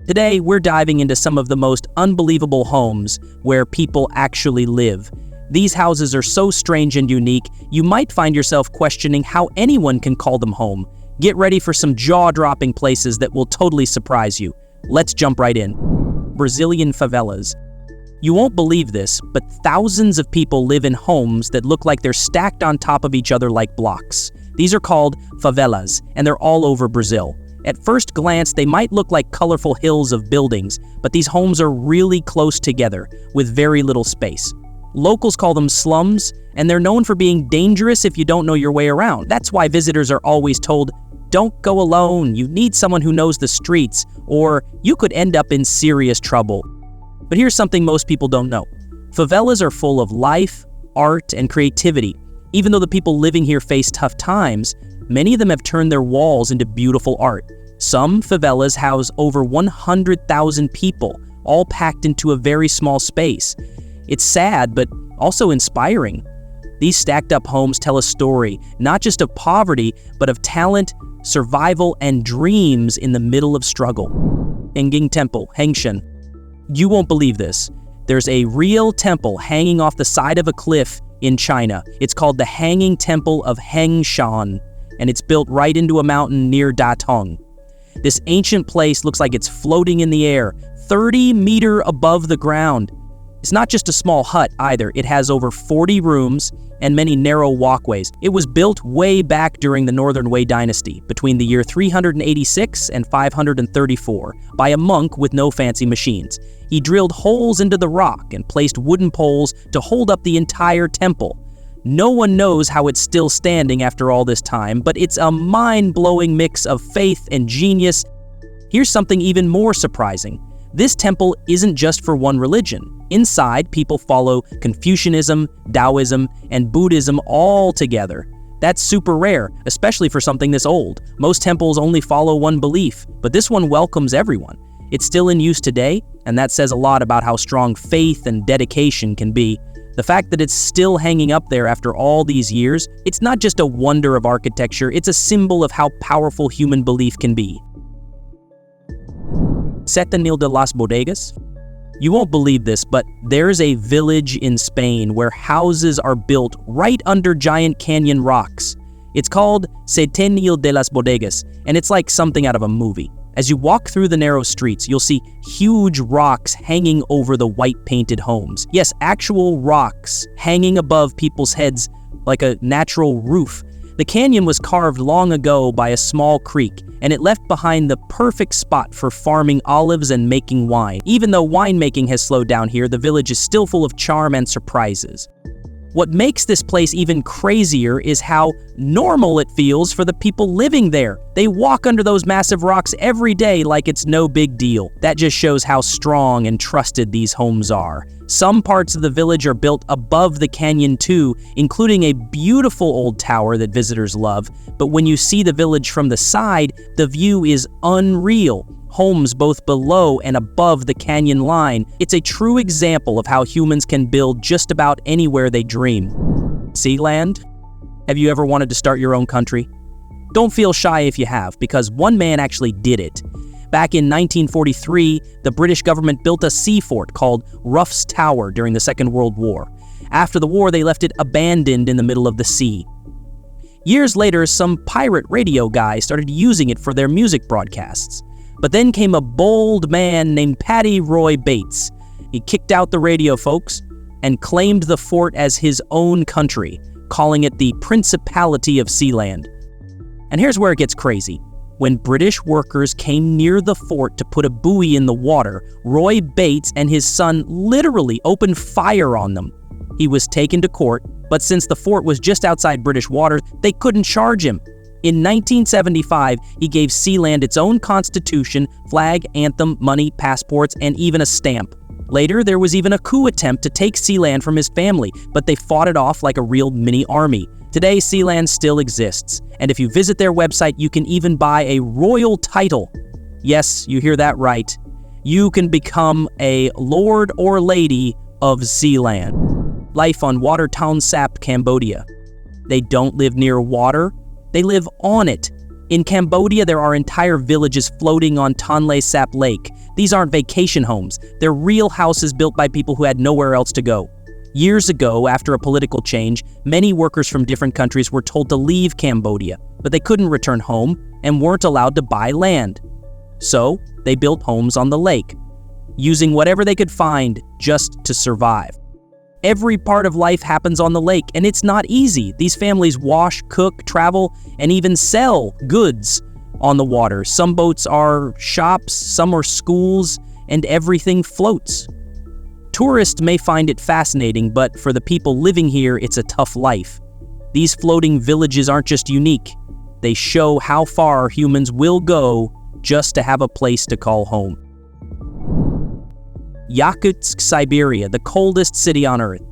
Today, we're diving into some of the most unbelievable homes where people actually live. These houses are so strange and unique, you might find yourself questioning how anyone can call them home. Get ready for some jaw-dropping places that will totally surprise you. Let's jump right in. Brazilian favelas. You won't believe this, but thousands of people live in homes that look like they're stacked on top of each other like blocks. These are called favelas, and they're all over Brazil. At first glance, they might look like colorful hills of buildings, but these homes are really close together, with very little space. Locals call them slums, and they're known for being dangerous if you don't know your way around. That's why visitors are always told, don't go alone, you need someone who knows the streets, or you could end up in serious trouble. But here's something most people don't know. Favelas are full of life, art, and creativity. Even though the people living here face tough times, many of them have turned their walls into beautiful art. Some favelas house over 100,000 people, all packed into a very small space. It's sad, but also inspiring. These stacked up homes tell a story, not just of poverty, but of talent, survival, and dreams in the middle of struggle. Fanjing Temple, Hangshan. You won't believe this. There's a real temple hanging off the side of a cliff in China. It's called the Hanging Temple of Hangshan, and it's built right into a mountain near Datong. This ancient place looks like it's floating in the air, 30 meters above the ground. It's not just a small hut either. It has over 40 rooms and many narrow walkways. It was built way back during the Northern Wei dynasty, between the year 386 and 534, by a monk with no fancy machines. He drilled holes into the rock and placed wooden poles to hold up the entire temple. No one knows how it's still standing after all this time, but it's a mind-blowing mix of faith and genius. Here's something even more surprising. This temple isn't just for one religion. Inside, people follow Confucianism, Taoism, and Buddhism all together. That's super rare, especially for something this old. Most temples only follow one belief, but this one welcomes everyone. It's still in use today, and that says a lot about how strong faith and dedication can be. The fact that it's still hanging up there after all these years, it's not just a wonder of architecture, it's a symbol of how powerful human belief can be. Sentennial de Las Bueas. You won't believe this, but there's a village in Spain where houses are built right under giant canyon rocks. It's called Sentennial de Las Bueas, and it's like something out of a movie. As you walk through the narrow streets, you'll see huge rocks hanging over the white-painted homes. Yes, actual rocks hanging above people's heads like a natural roof. The canyon was carved long ago by a small creek, and it left behind the perfect spot for farming olives and making wine. Even though winemaking has slowed down here, the village is still full of charm and surprises. What makes this place even crazier is how normal it feels for the people living there. They walk under those massive rocks every day like it's no big deal. That just shows how strong and trusted these homes are. Some parts of the village are built above the canyon too, including a beautiful old tower that visitors love. But when you see the village from the side, the view is unreal. Homes both below and above the canyon line. It's a true example of how humans can build just about anywhere they dream. Sealand? Have you ever wanted to start your own country? Don't feel shy if you have, because one man actually did it. Back in 1943, the British government built a sea fort called Ruff's Tower during the Second World War. After the war, they left it abandoned in the middle of the sea. Years later, some pirate radio guy started using it for their music broadcasts. But then came a bold man named Paddy Roy Bates. He kicked out the radio folks and claimed the fort as his own country, calling it the Principality of Sealand. And here's where it gets crazy. When British workers came near the fort to put a buoy in the water, Roy Bates and his son literally opened fire on them. He was taken to court, but since the fort was just outside British waters, they couldn't charge him. In 1975, he gave Sealand its own constitution, flag, anthem, money, passports, and even a stamp. Later, there was even a coup attempt to take Sealand from his family, but they fought it off like a real mini army. Today, Sealand still exists, and if you visit their website, you can even buy a royal title. Yes, you hear that right. You can become a lord or lady of Sealand. Life on Water Town Sap, Cambodia. They don't live near water. They live on it. In Cambodia, there are entire villages floating on Tonle Sap Lake. These aren't vacation homes. They're real houses built by people who had nowhere else to go. Years ago, after a political change, many workers from different countries were told to leave Cambodia, but they couldn't return home and weren't allowed to buy land. So, they built homes on the lake, using whatever they could find just to survive. Every part of life happens on the lake, and it's not easy. These families wash, cook, travel, and even sell goods on the water. Some boats are shops, some are schools, and everything floats. Tourists may find it fascinating, but for the people living here, it's a tough life. These floating villages aren't just unique. They show how far humans will go just to have a place to call home. Yakut Siberia, the coldest city on Earth.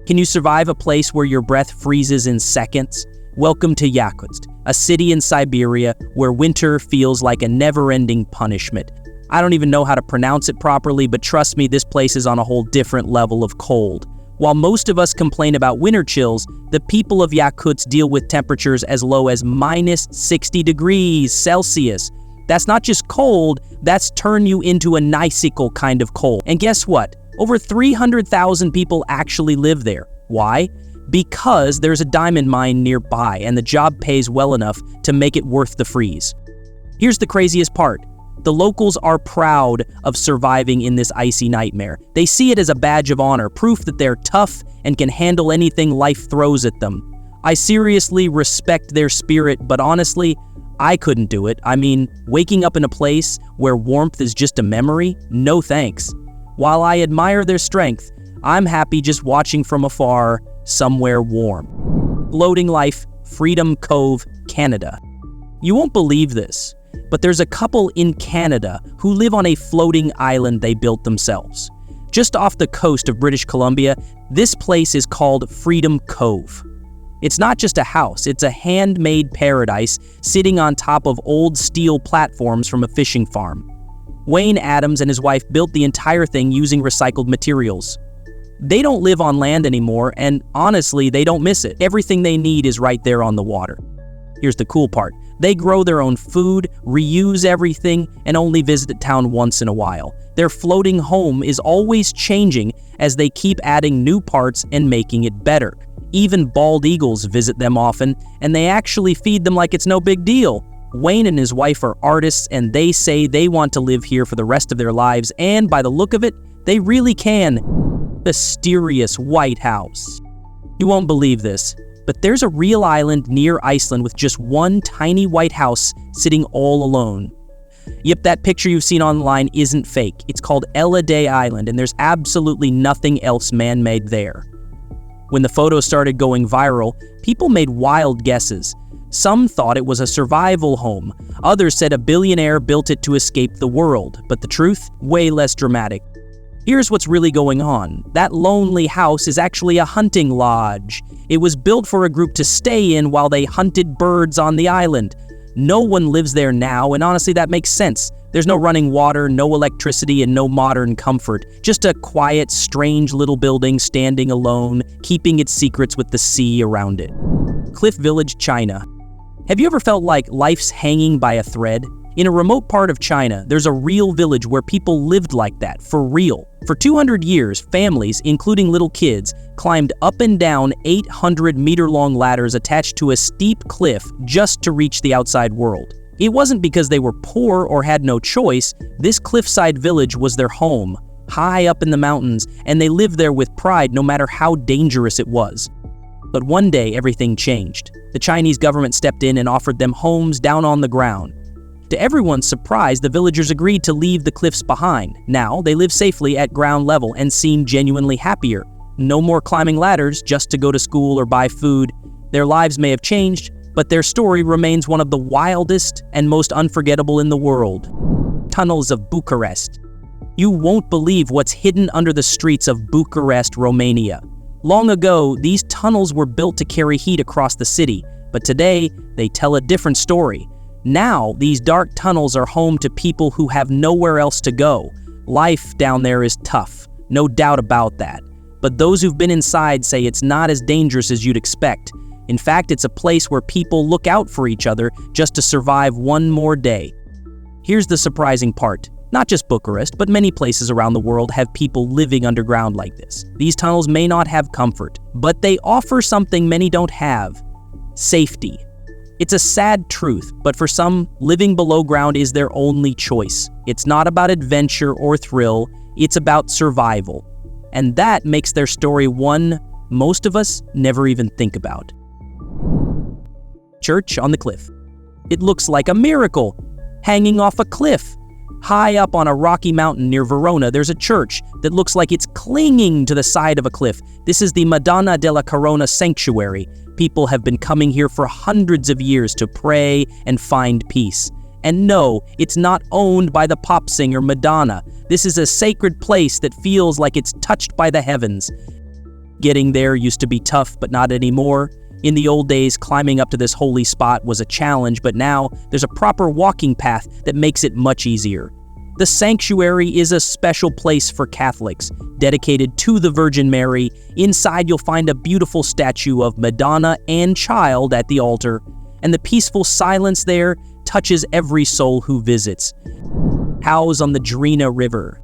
Can you survive a place where your breath freezes in seconds? Welcome to Yakutsk, a city in Siberia where winter feels like a never-ending punishment. I don't even know how to pronounce it properly, but trust me, this place is on a whole different level of cold. While most of us complain about winter chills, the people of Yakutsk deal with temperatures as low as minus 60 degrees Celsius. That's not just cold, that's turn you into an icicle kind of cold. And guess what? Over 300,000 people actually live there. Why? Because there's a diamond mine nearby and the job pays well enough to make it worth the freeze. Here's the craziest part. The locals are proud of surviving in this icy nightmare. They see it as a badge of honor, proof that they're tough and can handle anything life throws at them. I seriously respect their spirit, but honestly, I couldn't do it. I mean, waking up in a place where warmth is just a memory? No thanks. While I admire their strength, I'm happy just watching from afar, somewhere warm. Floating life, Freedom Cove, Canada. You won't believe this, but there's a couple in Canada who live on a floating island they built themselves. Just off the coast of British Columbia, this place is called Freedom Cove. It's not just a house, it's a handmade paradise sitting on top of old steel platforms from a fishing farm. Wayne Adams and his wife built the entire thing using recycled materials. They don't live on land anymore, and honestly, they don't miss it. Everything they need is right there on the water. Here's the cool part. They grow their own food, reuse everything, and only visit town once in a while. Their floating home is always changing as they keep adding new parts and making it better. Even bald eagles visit them often, and they actually feed them like it's no big deal. Wayne and his wife are artists, and they say they want to live here for the rest of their lives, and by the look of it, they really can. Mysterious White House. You won't believe this, but there's a real island near Iceland with just one tiny white house sitting all alone. Yep, that picture you've seen online isn't fake. It's called Ella Day Island, and there's absolutely nothing else man-made there. When the photos started going viral, people made wild guesses. Some thought it was a survival home. Others said a billionaire built it to escape the world. But the truth? Way less dramatic. Here's what's really going on. That lonely house is actually a hunting lodge. It was built for a group to stay in while they hunted birds on the island. No one lives there now, and honestly, that makes sense. There's no running water, no electricity, and no modern comfort. Just a quiet, strange little building standing alone, keeping its secrets with the sea around it. Cliff Village, China. Have you ever felt like life's hanging by a thread? In a remote part of China, there's a real village where people lived like that, for real. For 200 years, families, including little kids, climbed up and down 800-meter-long ladders attached to a steep cliff just to reach the outside world. It wasn't because they were poor or had no choice. This cliffside village was their home, high up in the mountains, and they lived there with pride no matter how dangerous it was. But one day, everything changed. The Chinese government stepped in and offered them homes down on the ground. To everyone's surprise, the villagers agreed to leave the cliffs behind. Now, they live safely at ground level and seem genuinely happier. No more climbing ladders just to go to school or buy food. Their lives may have changed, but their story remains one of the wildest and most unforgettable in the world. Tunnels of Bucharest. You won't believe what's hidden under the streets of Bucharest, Romania. Long ago, these tunnels were built to carry heat across the city, but today, they tell a different story. Now, these dark tunnels are home to people who have nowhere else to go. Life down there is tough, no doubt about that. But those who've been inside say it's not as dangerous as you'd expect. In fact, it's a place where people look out for each other just to survive one more day. Here's the surprising part. Not just Bucharest, but many places around the world have people living underground like this. These tunnels may not have comfort, but they offer something many don't have: safety. It's a sad truth, but for some, living below ground is their only choice. It's not about adventure or thrill, it's about survival. And that makes their story one most of us never even think about. Church on the cliff. It looks like a miracle, hanging off a cliff. High up on a rocky mountain near Verona, there's a church that looks like it's clinging to the side of a cliff. This is the Madonna della Corona sanctuary. People have been coming here for hundreds of years to pray and find peace. And no, it's not owned by the pop singer Madonna. This is a sacred place that feels like it's touched by the heavens. Getting there used to be tough, but not anymore. In the old days, climbing up to this holy spot was a challenge, but now there's a proper walking path that makes it much easier. The sanctuary is a special place for Catholics, dedicated to the Virgin Mary. Inside, you'll find a beautiful statue of Madonna and Child at the altar, and the peaceful silence there touches every soul who visits. House on the Drina River.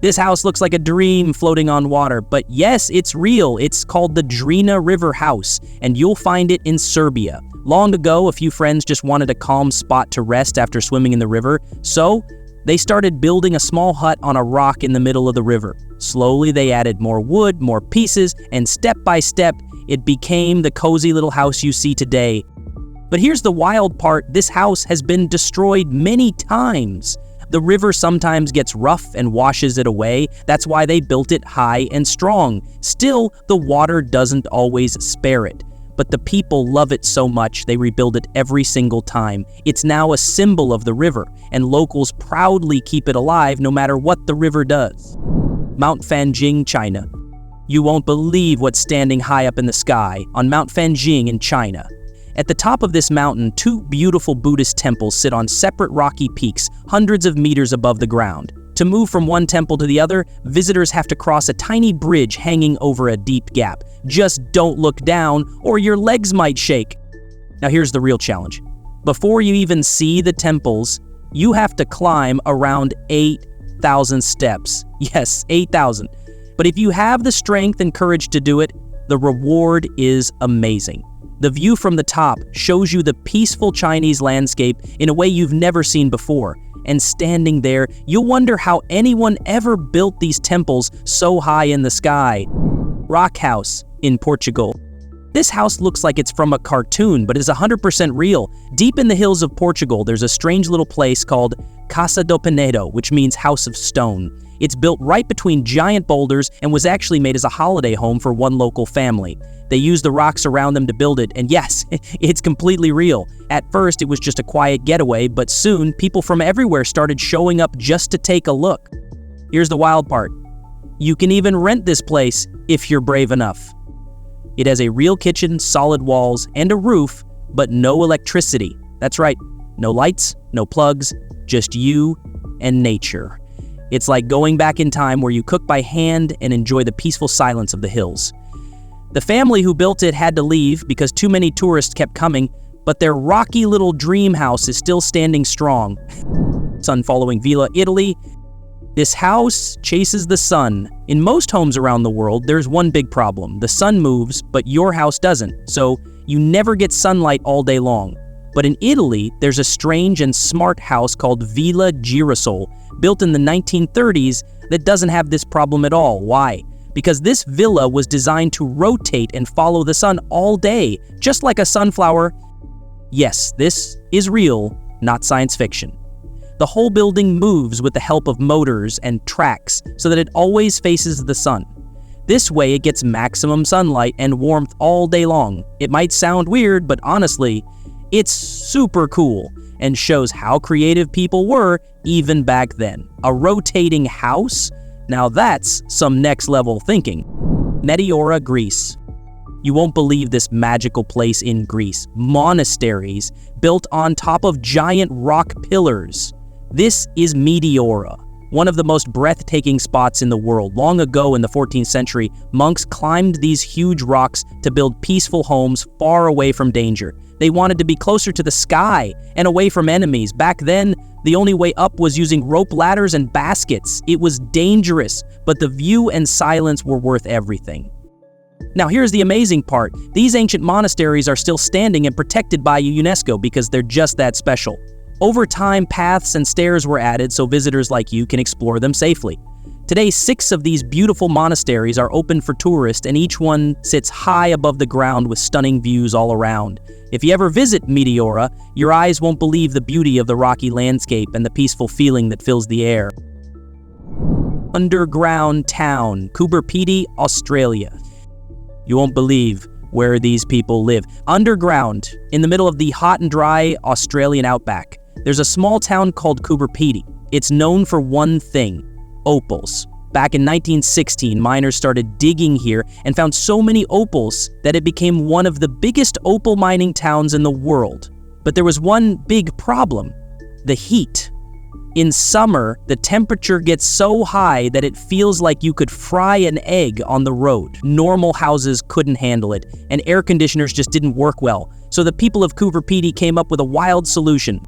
This house looks like a dream floating on water, but yes, it's real. It's called the Drina River House, and you'll find it in Serbia. Long ago, a few friends just wanted a calm spot to rest after swimming in the river, so they started building a small hut on a rock in the middle of the river. Slowly, they added more wood, more pieces, and step by step, it became the cozy little house you see today. But here's the wild part: this house has been destroyed many times. The river sometimes gets rough and washes it away. That's why they built it high and strong. Still, the water doesn't always spare it. But the people love it so much, they rebuild it every single time. It's now a symbol of the river, and locals proudly keep it alive no matter what the river does. Mount Fanjing, China. You won't believe what's standing high up in the sky on Mount Fanjing in China. At the top of this mountain, two beautiful Buddhist temples sit on separate rocky peaks, hundreds of meters above the ground. To move from one temple to the other, visitors have to cross a tiny bridge hanging over a deep gap. Just don't look down, or your legs might shake. Now here's the real challenge. Before you even see the temples, you have to climb around 8,000 steps. Yes, 8,000. But if you have the strength and courage to do it, the reward is amazing. The view from the top shows you the peaceful Chinese landscape in a way you've never seen before. And standing there, you'll wonder how anyone ever built these temples so high in the sky. Rock House in Portugal. This house looks like it's from a cartoon, but is 100% real. Deep in the hills of Portugal, there's a strange little place called Casa do Penedo, which means House of Stone. It's built right between giant boulders and was actually made as a holiday home for one local family. They used the rocks around them to build it, and yes, it's completely real. At first, it was just a quiet getaway, but soon, people from everywhere started showing up just to take a look. Here's the wild part. You can even rent this place if you're brave enough. It has a real kitchen, solid walls, and a roof, but no electricity. That's right, no lights, no plugs, just you and nature. It's like going back in time where you cook by hand and enjoy the peaceful silence of the hills. The family who built it had to leave because too many tourists kept coming, but their rocky little dream house is still standing strong. Sun following Villa, Italy. This house chases the sun. In most homes around the world, there's one big problem. The sun moves, but your house doesn't, so you never get sunlight all day long. But in Italy, there's a strange and smart house called Villa Girasole, built in the 1930s, that doesn't have this problem at all. Why? Because this villa was designed to rotate and follow the sun all day, just like a sunflower. Yes, this is real, not science fiction. The whole building moves with the help of motors and tracks so that it always faces the sun. This way it gets maximum sunlight and warmth all day long. It might sound weird, but honestly, it's super cool and shows how creative people were even back then. A rotating house? Now that's some next level thinking. Meteora Greece. You won't believe this magical place in Greece. Monasteries built on top of giant rock pillars. This is Meteora, one of the most breathtaking spots in the world. Long ago in the 14th century, monks climbed these huge rocks to build peaceful homes far away from danger. They wanted to be closer to the sky and away from enemies. Back then, The only way up was using rope ladders and baskets. It was dangerous, but the view and silence were worth everything. Now here's the amazing part. These ancient monasteries are still standing and protected by UNESCO because they're just that special. Over time, paths and stairs were added so visitors like you can explore them safely. Today, 6 of these beautiful monasteries are open for tourists, and each one sits high above the ground with stunning views all around. If you ever visit Meteora, your eyes won't believe the beauty of the rocky landscape and the peaceful feeling that fills the air. Underground town, Coobery, Australia. You won't believe where these people live. Underground, in the middle of the hot and dry Australian outback, there's a small town called Coobery. It's known for one thing: opals. Back in 1916, miners started digging here and found so many opals that it became one of the biggest opal mining towns in the world. But there was one big problem: the heat. In summer, the temperature gets so high that it feels like you could fry an egg on the road. Normal houses couldn't handle it, and air conditioners just didn't work well. So the people of Coobery came up with a wild solution.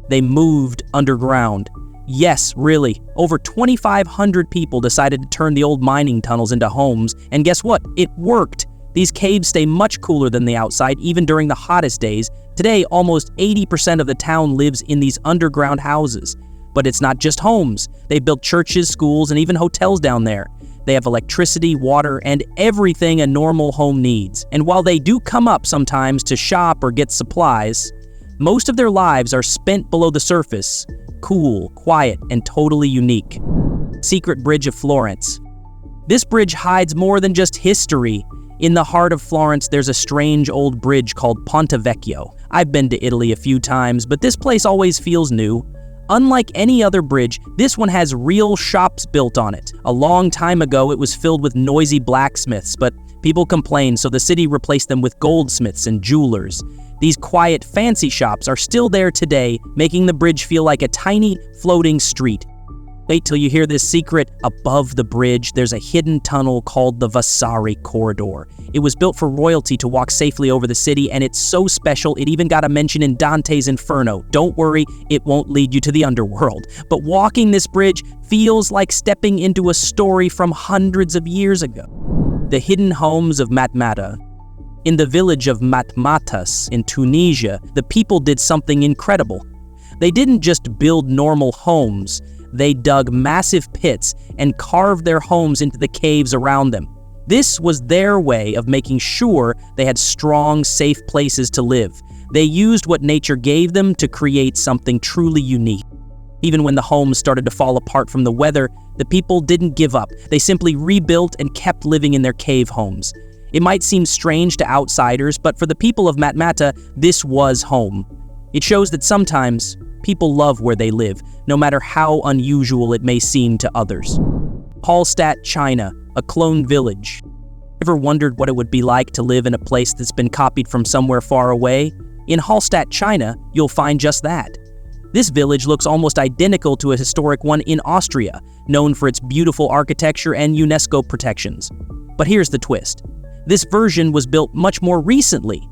They moved underground. Yes, really. Over 2,500 people decided to turn the old mining tunnels into homes, and guess what? It worked. These caves stay much cooler than the outside, even during the hottest days. Today, almost 80% of the town lives in these underground houses. But it's not just homes. They've built churches, schools, and even hotels down there. They have electricity, water, and everything a normal home needs. And while they do come up sometimes to shop or get supplies, most of their lives are spent below the surface, cool, quiet, and totally unique. Secret Bridge of Florence. This bridge hides more than just history. In the heart of Florence, there's a strange old bridge called Ponte Vecchio. I've been to Italy a few times, but this place always feels new. Unlike any other bridge, this one has real shops built on it. A long time ago, it was filled with noisy blacksmiths, but people complained, so the city replaced them with goldsmiths and jewelers. These quiet, fancy shops are still there today, making the bridge feel like a tiny, floating street. Wait till you hear this secret. Above the bridge, there's a hidden tunnel called the Vasari Corridor. It was built for royalty to walk safely over the city, and it's so special it even got a mention in Dante's Inferno. Don't worry, it won't lead you to the underworld. But walking this bridge feels like stepping into a story from hundreds of years ago. The hidden homes of Matmata. In the village of Matmatas in Tunisia, the people did something incredible. They didn't just build normal homes. They dug massive pits and carved their homes into the caves around them. This was their way of making sure they had strong, safe places to live. They used what nature gave them to create something truly unique. Even when the homes started to fall apart from the weather, the people didn't give up. They simply rebuilt and kept living in their cave homes. It might seem strange to outsiders, but for the people of Matmata, this was home. It shows that sometimes people love where they live, no matter how unusual it may seem to others. Holstat, China, a clone village. Ever wondered what it would be like to live in a place that's been copied from somewhere far away? In Holstat, China, you'll find just that. This village looks almost identical to a historic one in Austria, known for its beautiful architecture and UNESCO protections. But here's the twist. This version was built much more recently,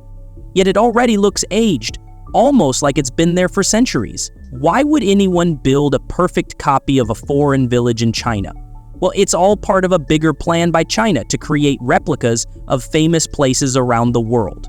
yet it already looks aged, almost like it's been there for centuries. Why would anyone build a perfect copy of a foreign village in China? Well, it's all part of a bigger plan by China to create replicas of famous places around the world.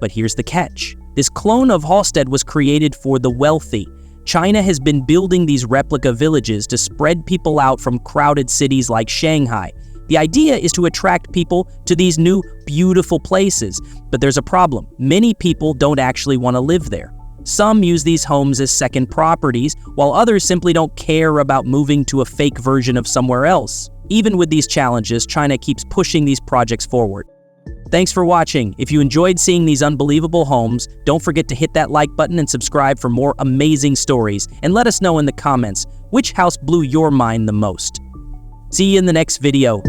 But here's the catch. This clone of Holstat was created for the wealthy. China has been building these replica villages to spread people out from crowded cities like Shanghai. The idea is to attract people to these new, beautiful places. But there's a problem. Many people don't actually want to live there. Some use these homes as second properties, while others simply don't care about moving to a fake version of somewhere else. Even with these challenges, China keeps pushing these projects forward. Thanks for watching. If you enjoyed seeing these unbelievable homes, don't forget to hit that like button and subscribe for more amazing stories. And let us know in the comments, which house blew your mind the most? See you in the next video.